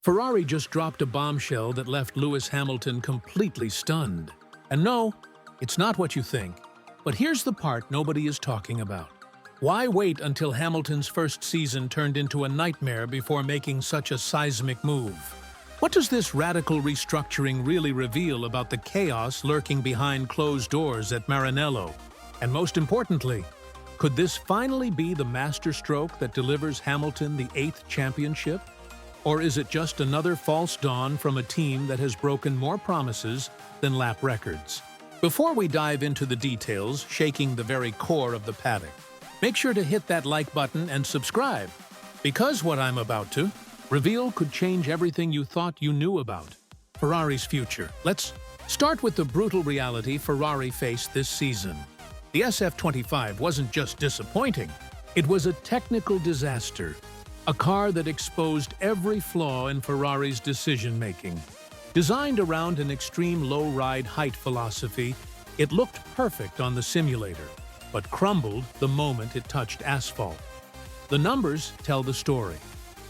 Ferrari just dropped a bombshell that left Lewis Hamilton completely stunned. And no, it's not what you think. But here's the part nobody is talking about. Why wait until Hamilton's first season turned into a nightmare before making such a seismic move? What does this radical restructuring really reveal about the chaos lurking behind closed doors at Maranello? And most importantly, could this finally be the masterstroke that delivers Hamilton the 8th championship? Or is it just another false dawn from a team that has broken more promises than lap records? Before we dive into the details shaking the very core of the paddock, make sure to hit that like button and subscribe, because what I'm about to reveal could change everything you thought you knew about Ferrari's future. Let's start with the brutal reality Ferrari faced this season. The SF25 wasn't just disappointing, it was a technical disaster. A car that exposed every flaw in Ferrari's decision-making. Designed around an extreme low-ride height philosophy, it looked perfect on the simulator, but crumbled the moment it touched asphalt. The numbers tell the story.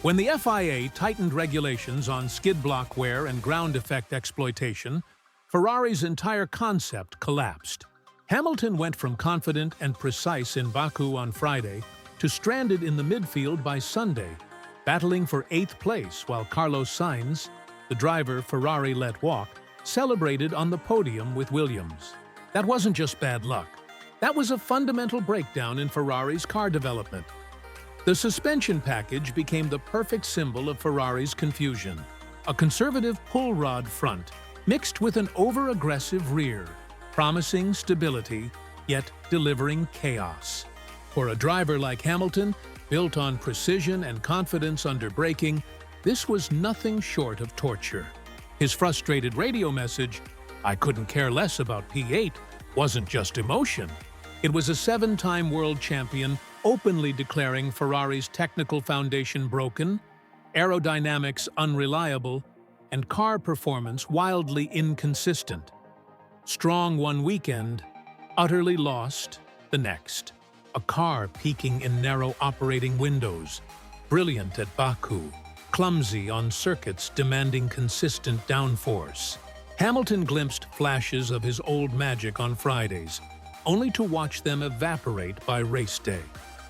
When the FIA tightened regulations on skid block wear and ground effect exploitation, Ferrari's entire concept collapsed. Hamilton went from confident and precise in Baku on Friday to stranded in the midfield by Sunday, battling for 8th place while Carlos Sainz, the driver Ferrari let walk, celebrated on the podium with Williams. That wasn't just bad luck. That was a fundamental breakdown in Ferrari's car development. The suspension package became the perfect symbol of Ferrari's confusion. A conservative pull rod front mixed with an over-aggressive rear, promising stability, yet delivering chaos. For a driver like Hamilton, built on precision and confidence under braking, this was nothing short of torture. His frustrated radio message, "I couldn't care less about P8," wasn't just emotion. It was a 7-time world champion openly declaring Ferrari's technical foundation broken, aerodynamics unreliable, and car performance wildly inconsistent. Strong one weekend, utterly lost the next. A car peaking in narrow operating windows, brilliant at Baku, clumsy on circuits demanding consistent downforce. Hamilton glimpsed flashes of his old magic on Fridays, only to watch them evaporate by race day.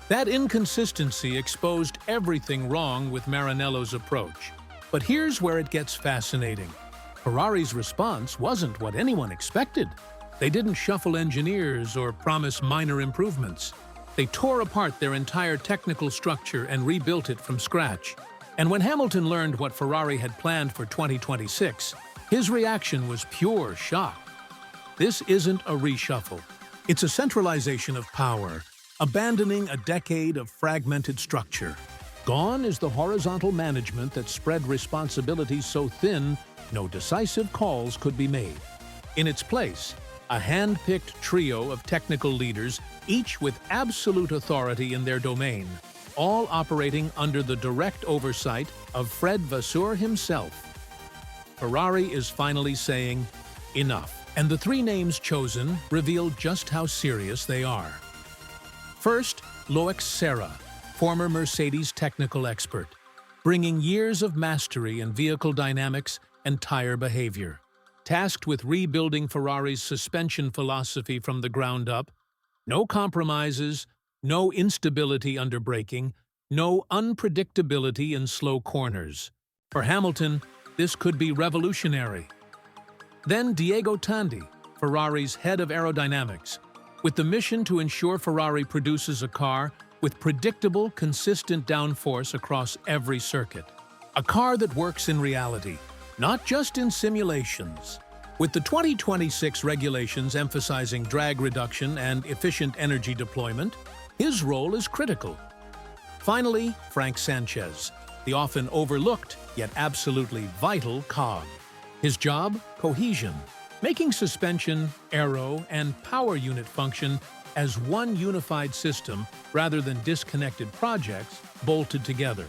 That inconsistency exposed everything wrong with Maranello's approach. But here's where it gets fascinating. Ferrari's response wasn't what anyone expected. They didn't shuffle engineers or promise minor improvements. They tore apart their entire technical structure and rebuilt it from scratch. And when Hamilton learned what Ferrari had planned for 2026, his reaction was pure shock. This isn't a reshuffle. It's a centralization of power, abandoning a decade of fragmented structure. Gone is the horizontal management that spread responsibilities so thin, no decisive calls could be made. In its place, a hand-picked trio of technical leaders, each with absolute authority in their domain, all operating under the direct oversight of Fred Vasseur himself. Ferrari is finally saying, enough. And the 3 names chosen reveal just how serious they are. First, Loic Serra, former Mercedes technical expert, bringing years of mastery in vehicle dynamics and tire behavior. Tasked with rebuilding Ferrari's suspension philosophy from the ground up, no compromises, no instability under braking, no unpredictability in slow corners. For Hamilton, this could be revolutionary. Then Diego Tondi, Ferrari's head of aerodynamics, with the mission to ensure Ferrari produces a car with predictable, consistent downforce across every circuit. A car that works in reality, not just in simulations. With the 2026 regulations emphasizing drag reduction and efficient energy deployment, his role is critical. Finally, Sanchez, the often overlooked yet absolutely vital cog. His job? Cohesion, making suspension, aero, and power unit function as one unified system rather than disconnected projects bolted together.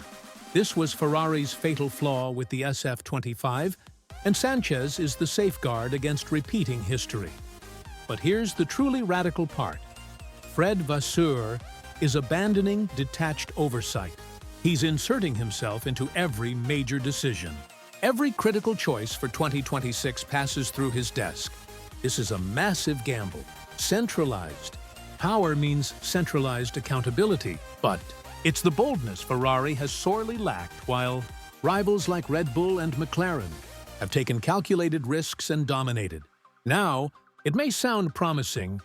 This was Ferrari's fatal flaw with the SF25, and Sanchez is the safeguard against repeating history. But here's the truly radical part. Fred Vasseur is abandoning detached oversight. He's inserting himself into every major decision. Every critical choice for 2026 passes through his desk. This is a massive gamble. Centralized. Power means centralized accountability, but it's the boldness Ferrari has sorely lacked, while rivals like Red Bull and McLaren have taken calculated risks and dominated. Now, it may sound promising,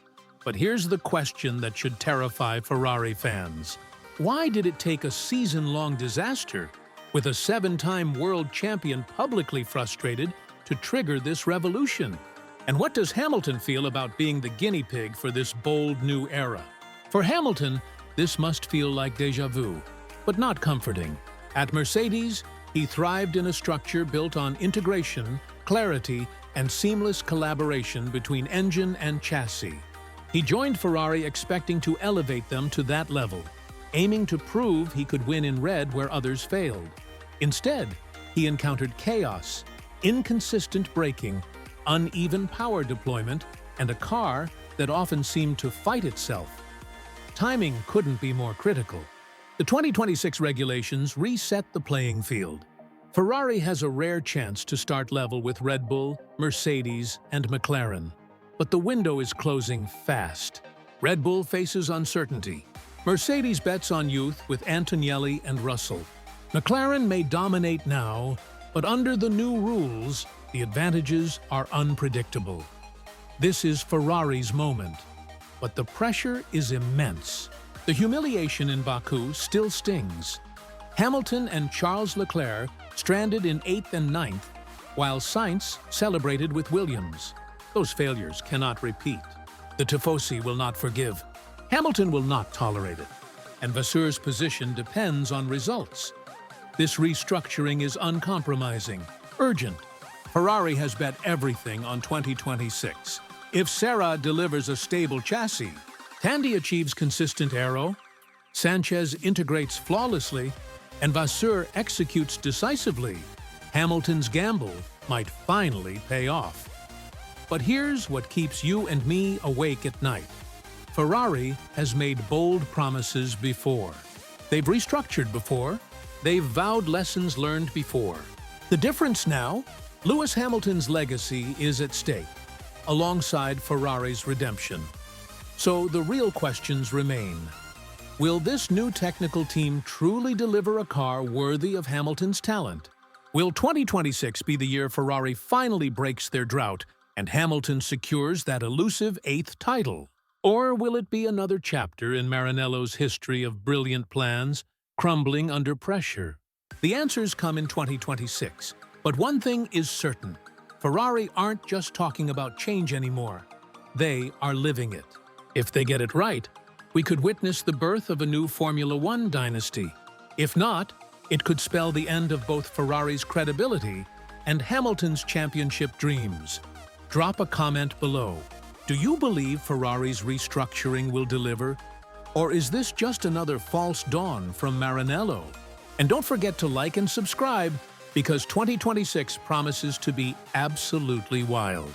but here's the question that should terrify Ferrari fans. Why did it take a season-long disaster, with a 7-time world champion publicly frustrated, to trigger this revolution? And what does Hamilton feel about being the guinea pig for this bold new era? For Hamilton, this must feel like déjà vu, but not comforting. At Mercedes, he thrived in a structure built on integration, clarity, and seamless collaboration between engine and chassis. He joined Ferrari expecting to elevate them to that level, aiming to prove he could win in red where others failed. Instead, he encountered chaos, inconsistent braking, uneven power deployment, and a car that often seemed to fight itself. Timing couldn't be more critical. The 2026 regulations reset the playing field. Ferrari has a rare chance to start level with Red Bull, Mercedes, and McLaren. But the window is closing fast. Red Bull faces uncertainty. Mercedes bets on youth with Antonelli and Russell. McLaren may dominate now, but under the new rules, the advantages are unpredictable. This is Ferrari's moment, but the pressure is immense. The humiliation in Baku still stings. Hamilton and Charles Leclerc stranded in 8th and 9th, while Sainz celebrated with Williams. Those failures cannot repeat. The Tifosi will not forgive. Hamilton will not tolerate it. And Vasseur's position depends on results. This restructuring is uncompromising, urgent. Ferrari has bet everything on 2026. If Serra delivers a stable chassis, Tondi achieves consistent aero, Sanchez integrates flawlessly, and Vasseur executes decisively, Hamilton's gamble might finally pay off. But here's what keeps you and me awake at night. Ferrari has made bold promises before. They've restructured before. They've vowed lessons learned before. The difference now? Lewis Hamilton's legacy is at stake, alongside Ferrari's redemption. So the real questions remain. Will this new technical team truly deliver a car worthy of Hamilton's talent? Will 2026 be the year Ferrari finally breaks their drought and Hamilton secures that elusive 8th title? Or will it be another chapter in Maranello's history of brilliant plans crumbling under pressure? The answers come in 2026. But one thing is certain. Ferrari aren't just talking about change anymore. They are living it. If they get it right, we could witness the birth of a new Formula One dynasty. If not, it could spell the end of both Ferrari's credibility and Hamilton's championship dreams. Drop a comment below. Do you believe Ferrari's restructuring will deliver? Or is this just another false dawn from Maranello? And don't forget to like and subscribe, because 2026 promises to be absolutely wild.